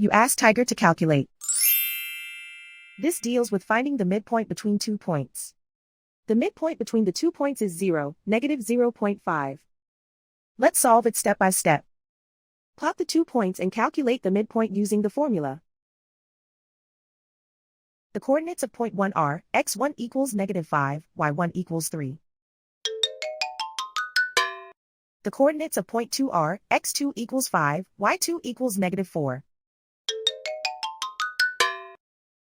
You ask Tiger to calculate. This deals with finding the midpoint between 2 points. The midpoint between the 2 points is 0, negative 0.5. Let's solve it step by step. Plot the 2 points and calculate the midpoint using the formula. The coordinates of point 1 are, x1 equals negative 5, y1 equals 3. The coordinates of point 2 are, x2 equals 5, y2 equals negative 4.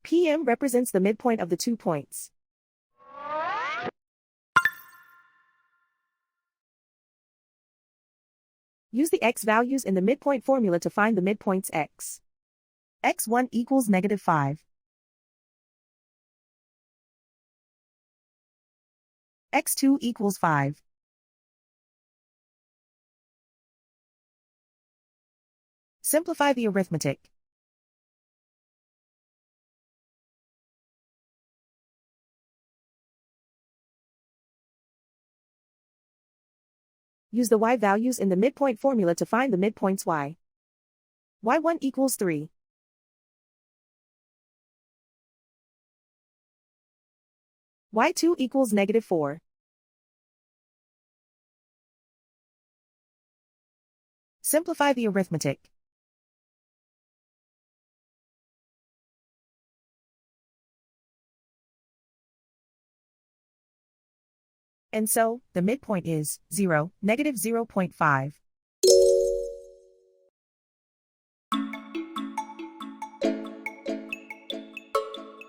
PM represents the midpoint of the 2 points. Use the x values in the midpoint formula to find the midpoints x. x1 equals negative 5. x2 equals 5. Simplify the arithmetic. Use the y values in the midpoint formula to find the midpoints y. y1 equals 3. y2 equals negative 4. Simplify the arithmetic. And so, the midpoint is 0, negative 0.5.